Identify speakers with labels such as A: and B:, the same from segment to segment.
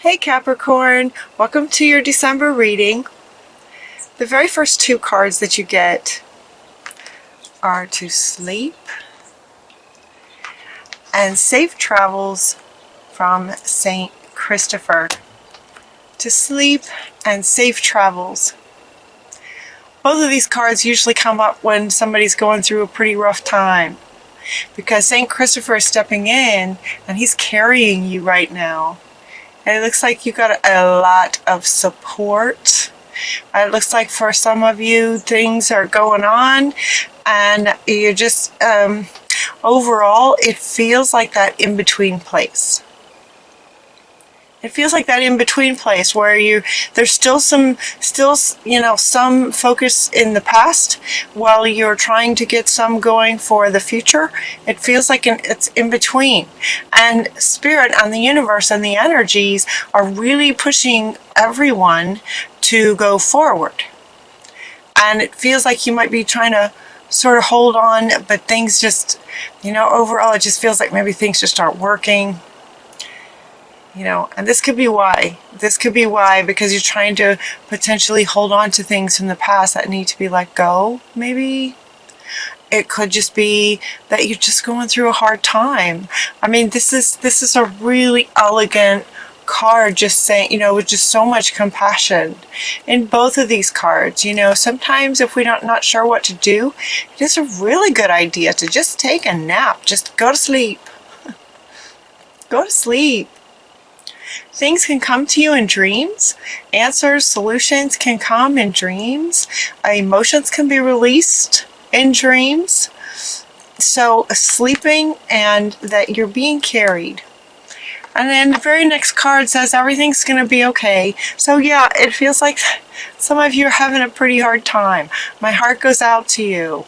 A: Hey Capricorn, welcome to your December reading. The very first two cards that you get are to sleep and safe travels from Saint Christopher. To sleep and safe travels. Both of these cards usually come up when somebody's going through a pretty rough time, because Saint Christopher is stepping in and he's carrying you right now. And it looks like you got a lot of support. It looks like for some of you things are going on and you're just, overall, it feels like that in-between place. It feels like that in-between place where there's still some focus in the past while you're trying to get some going for the future. It feels like it's in between. And Spirit and the universe and the energies are really pushing everyone to go forward. And it feels like you might be trying to sort of hold on, but things just, overall it just feels like maybe things just aren't working. And this could be why. This could be why, because you're trying to potentially hold on to things from the past that need to be let go, maybe. It could just be that you're just going through a hard time. I mean, this is a really elegant card, just saying, with just so much compassion in both of these cards. Sometimes if we're not sure what to do, it is a really good idea to just take a nap. Just go to sleep. Go to sleep. Things can come to you in dreams. Answers, solutions can come in dreams. Emotions can be released in dreams. So sleeping and that you're being carried. And then the very next card says everything's going to be okay. So yeah, it feels like some of you are having a pretty hard time. My heart goes out to you.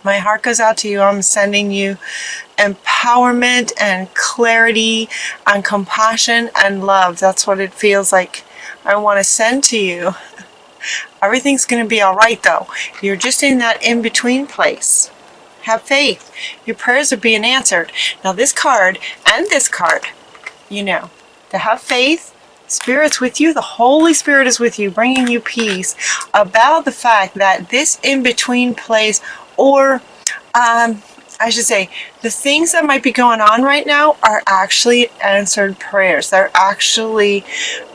A: My heart goes out to you. I'm sending you empowerment and clarity and compassion and love. That's what it feels like I want to send to you. Everything's going to be all right, though. You're just in that in-between place. Have faith. Your prayers are being answered. Now this card and this card, to have faith, Spirit's with you. The Holy Spirit is with you, bringing you peace about the fact that this in-between place, or I should say, the things that might be going on right now are actually answered prayers. They're actually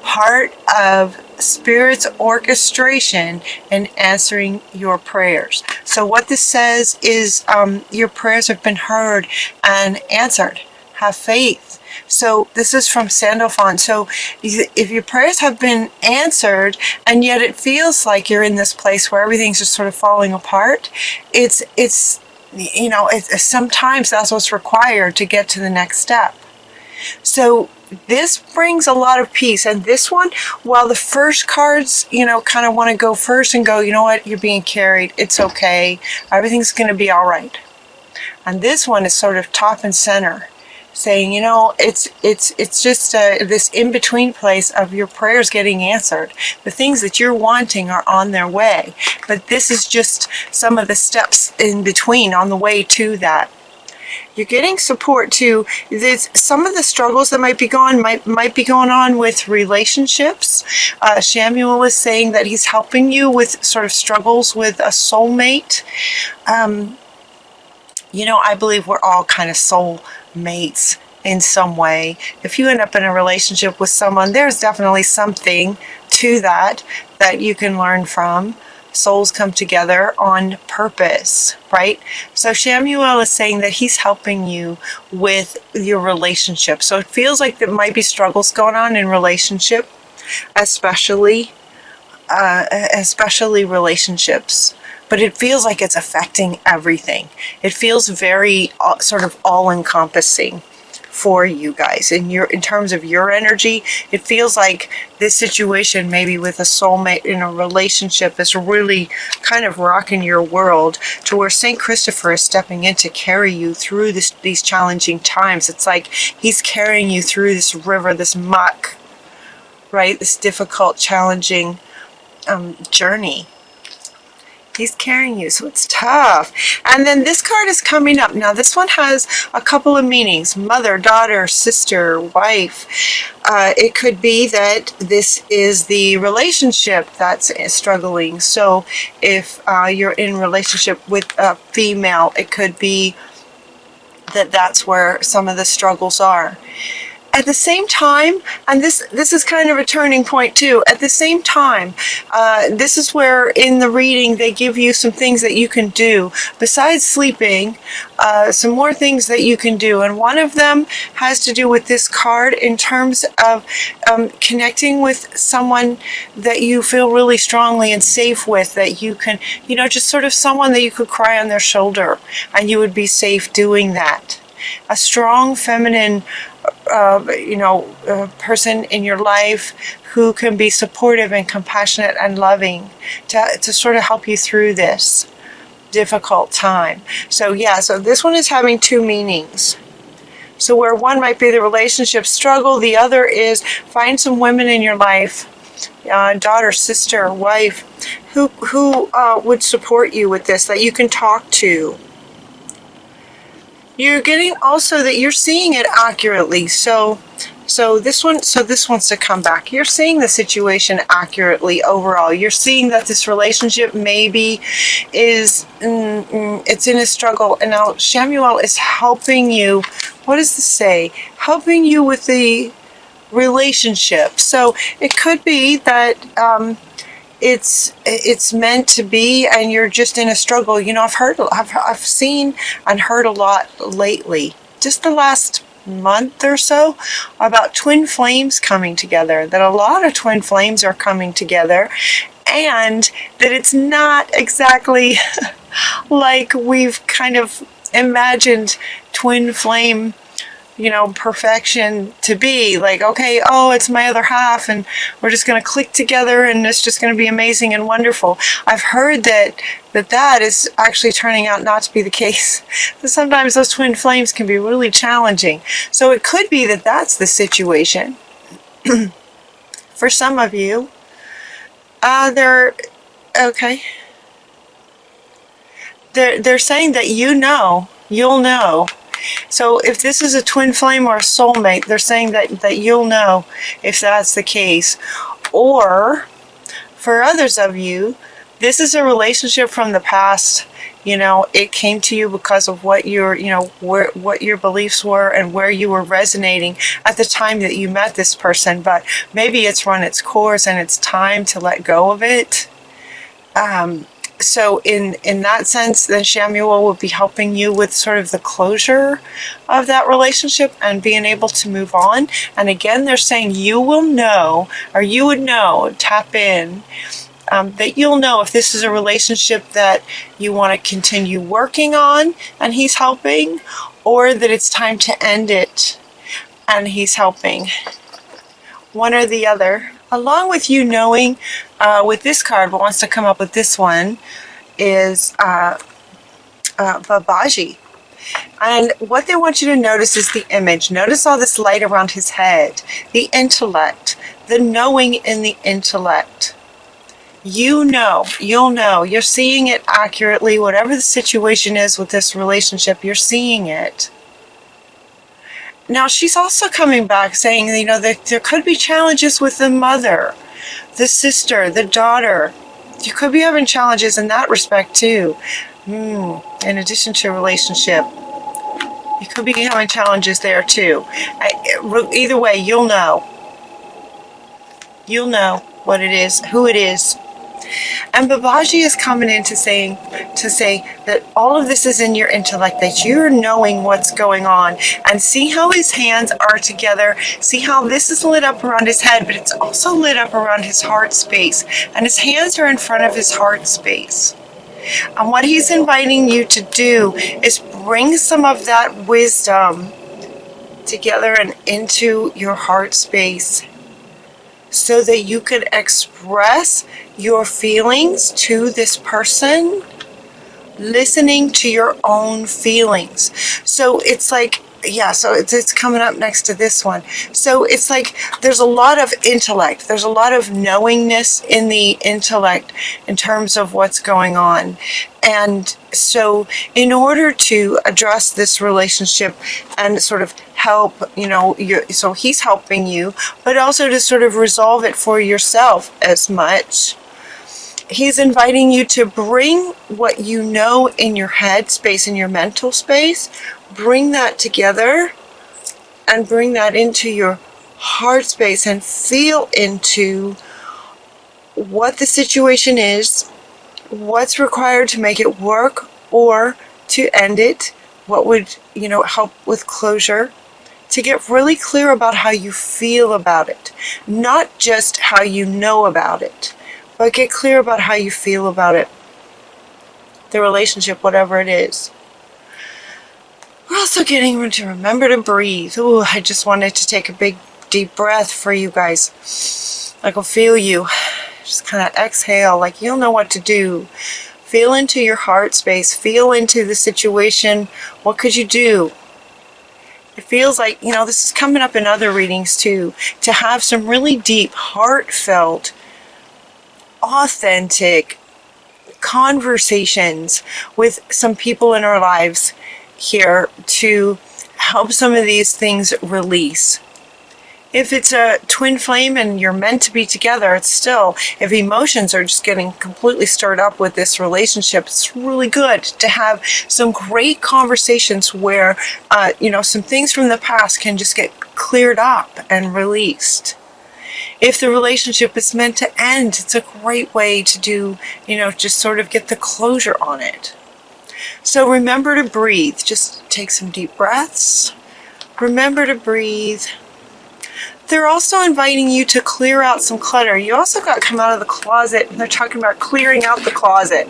A: part of Spirit's orchestration in answering your prayers. So what this says is your prayers have been heard and answered. Have faith. So this is from Sandalphon. So if your prayers have been answered and yet it feels like you're in this place where everything's just sort of falling apart, it's sometimes that's what's required to get to the next step. So this brings a lot of peace. And this one, while the first cards, kind of want to go first and go, you know what, you're being carried. It's okay. Everything's going to be all right. And this one is sort of top and center, saying, it's just this in-between place of your prayers getting answered. The things that you're wanting are on their way. But this is just some of the steps in between on the way to that. You're getting support too. Some of the struggles that might be going on with relationships. Samuel is saying that he's helping you with sort of struggles with a soulmate. I believe we're all kind of soul mates in some way. If you end up in a relationship with someone, there's definitely something to that you can learn from. Souls come together on purpose, right? So Samuel is saying that he's helping you with your relationship. So it feels like there might be struggles going on in relationship, especially relationships. But it feels like it's affecting everything. It feels very sort of all-encompassing for you guys. In terms of your energy, it feels like this situation, maybe with a soulmate in a relationship, is really kind of rocking your world to where Saint Christopher is stepping in to carry you through these challenging times. It's like he's carrying you through this river, this muck, right? This difficult, challenging journey. He's carrying you, so it's tough. And then this card is coming up. Now, this one has a couple of meanings. Mother, daughter, sister, wife. It could be that this is the relationship that's struggling. So if you're in relationship with a female, it could be that that's where some of the struggles are. At the same time, and this is kind of a turning point too, at the same time, this is where in the reading they give you some things that you can do besides sleeping, some more things that you can do. And one of them has to do with this card in terms of connecting with someone that you feel really strongly and safe with, that you can, just sort of someone that you could cry on their shoulder and you would be safe doing that. A strong feminine person in your life who can be supportive and compassionate and loving to sort of help you through this difficult time. So this one is having two meanings. So where one might be the relationship struggle, the other is find some women in your life, daughter, sister, wife, who would support you with this, that you can talk to. You're getting also that you're seeing it accurately. So this wants to come back. You're seeing the situation accurately overall. You're seeing that this relationship maybe is it's in a struggle. And now Shamuel is helping you. What does this say? Helping you with the relationship. So it could be that it's meant to be, and you're just in a struggle. I've seen and heard a lot lately, just the last month or so, about twin flames coming together, that a lot of twin flames are coming together, and that it's not exactly like we've kind of imagined twin flame perfection to be. Like, okay, it's my other half and we're just going to click together and it's just going to be amazing and wonderful. I've heard that is actually turning out not to be the case. That sometimes those twin flames can be really challenging. So it could be that that's the situation. For some of you, they're saying that you'll know. So if this is a twin flame or a soulmate, they're saying that you'll know if that's the case. Or for others of you, this is a relationship from the past. It came to you because of what what your beliefs were and where you were resonating at the time that you met this person. But maybe it's run its course and it's time to let go of it. So in that sense, then Shamuel will be helping you with sort of the closure of that relationship and being able to move on. And again, they're saying you will know, or you would know, tap in, that you'll know if this is a relationship that you want to continue working on and he's helping, or that it's time to end it and he's helping. One or the other. Along with you knowing, with this card, what wants to come up with this one is Babaji. And what they want you to notice is the image. Notice all this light around his head, the intellect, the knowing in the intellect. You'll know, you're seeing it accurately. Whatever the situation is with this relationship, you're seeing it. Now, she's also coming back saying, that there could be challenges with the mother, the sister, the daughter. You could be having challenges in that respect, too. In addition to a relationship, you could be having challenges there, too. Either way, you'll know. You'll know what it is, who it is. And Babaji is coming in to say that all of this is in your intellect, that you're knowing what's going on. And see how his hands are together. See how this is lit up around his head, but it's also lit up around his heart space. And his hands are in front of his heart space. And what he's inviting you to do is bring some of that wisdom together and into your heart space, so that you can express your feelings to this person, listening to your own feelings. So it's like yeah, so it's coming up next to this one. So it's like there's a lot of intellect. There's a lot of knowingness in the intellect in terms of what's going on. And so in order to address this relationship and sort of help, so he's helping you, but also to sort of resolve it for yourself as much. He's inviting you to bring what you know in your head space, in your mental space, bring that together and bring that into your heart space and feel into what the situation is, what's required to make it work or to end it, what would, help with closure, to get really clear about how you feel about it, not just how you know about it. But get clear about how you feel about it. The relationship, whatever it is. We're also getting to remember to breathe. Ooh, I just wanted to take a big, deep breath for you guys. I can feel you. Just kind of exhale, like you'll know what to do. Feel into your heart space. Feel into the situation. What could you do? It feels like, this is coming up in other readings too. To have some really deep, heartfelt, authentic conversations with some people in our lives here to help some of these things release. If it's a twin flame and you're meant to be together, it's still, if emotions are just getting completely stirred up with this relationship, it's really good to have some great conversations where, some things from the past can just get cleared up and released. If the relationship is meant to end, it's a great way to do, just sort of get the closure on it. So remember to breathe. Just take some deep breaths. Remember to breathe. They're also inviting you to clear out some clutter. You also got to come out of the closet. And they're talking about clearing out the closet.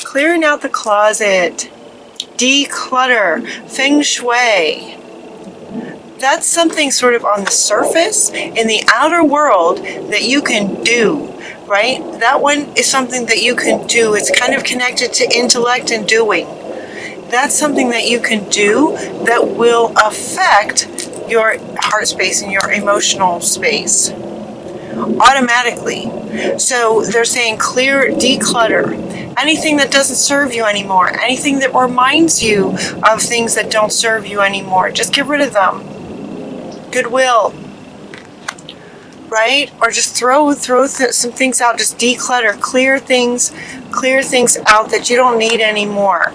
A: Clearing out the closet. Declutter. Feng shui. That's something sort of on the surface, in the outer world, that you can do, right? That one is something that you can do. It's kind of connected to intellect and doing. That's something that you can do that will affect your heart space and your emotional space automatically. So they're saying declutter. Anything that doesn't serve you anymore, anything that reminds you of things that don't serve you anymore, just get rid of them. Goodwill, right? Or just throw some things out. Just declutter, clear things out that you don't need anymore.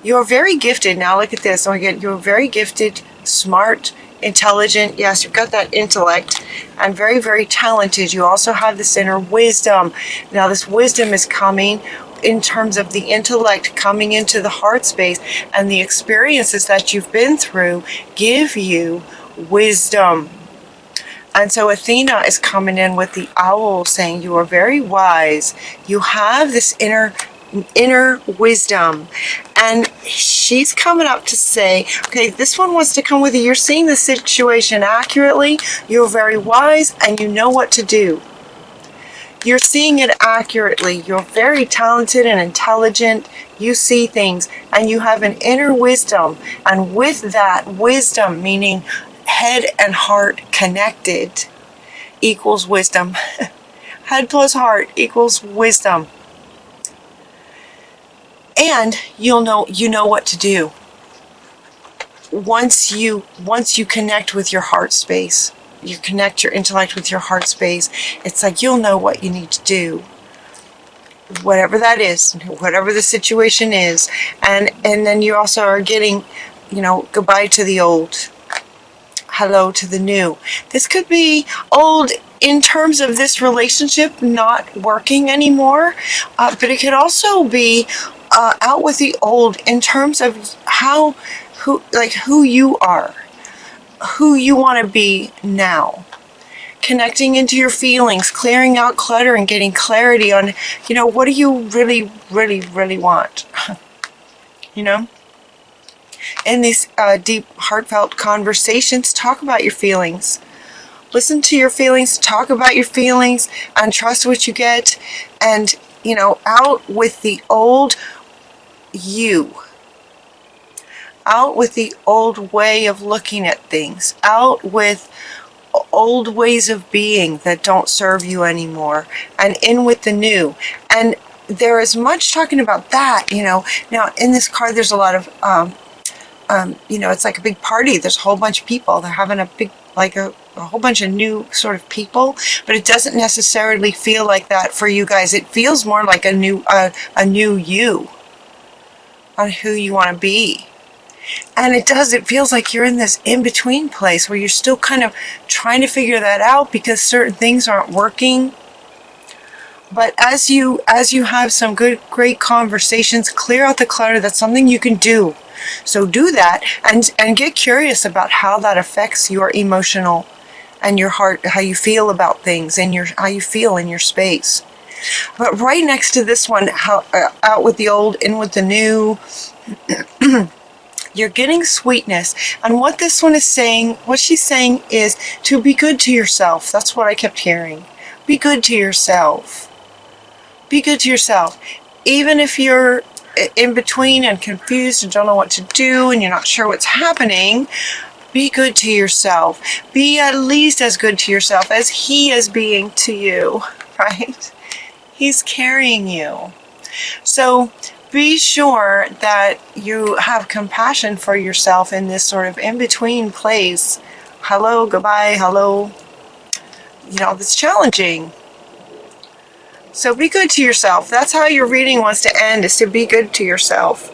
A: You're very gifted. Now look at this. So again, you're very gifted, smart, intelligent. Yes, you've got that intellect, and very, very talented. You also have this inner wisdom. Now this wisdom is coming in terms of the intellect coming into the heart space, and the experiences that you've been through give you wisdom. And so Athena is coming in with the owl saying you are very wise. You have this inner wisdom. And she's coming up to say, okay, this one wants to come with you. You're seeing the situation accurately. You're very wise and you know what to do. You're seeing it accurately. You're very talented and intelligent. You see things and you have an inner wisdom. And with that wisdom, meaning head and heart connected, equals wisdom. Head plus heart equals wisdom. And you know what to do. Once you connect with your heart space, you connect your intellect with your heart space, it's like you'll know what you need to do. Whatever that is, whatever the situation is. And then you also are getting, goodbye to the old, hello to the new. This could be old in terms of this relationship not working anymore, but it could also be out with the old in terms of who you are, who you want to be now. Connecting into your feelings, clearing out clutter and getting clarity on, what do you really, really, really want? In these deep, heartfelt conversations, talk about your feelings. Listen to your feelings, talk about your feelings, and trust what you get. And, out with the old you. Out with the old way of looking at things. Out with old ways of being that don't serve you anymore, and in with the new. And there is much talking about that, Now, in this card, there's a lot of, it's like a big party. There's a whole bunch of people. They're having a big, like a whole bunch of new sort of people, but it doesn't necessarily feel like that for you guys. It feels more like a new you on who you want to be. And it feels like you're in this in-between place where you're still kind of trying to figure that out because certain things aren't working. But as you have some great conversations, clear out the clutter. That's something you can do. So do that and get curious about how that affects your emotional and your heart, how you feel about things and how you feel in your space. But right next to this one, out with the old, in with the new, you're getting sweetness. And what this one is saying, what she's saying is to be good to yourself. That's what I kept hearing. Be good to yourself. Be good to yourself. Even if you're in between and confused and don't know what to do and you're not sure what's happening, be good to yourself. Be at least as good to yourself as he is being to you, right? He's carrying you. So be sure that you have compassion for yourself in this sort of in-between place. Hello, goodbye, hello. That's challenging. So be good to yourself. That's how your reading wants to end, is to be good to yourself.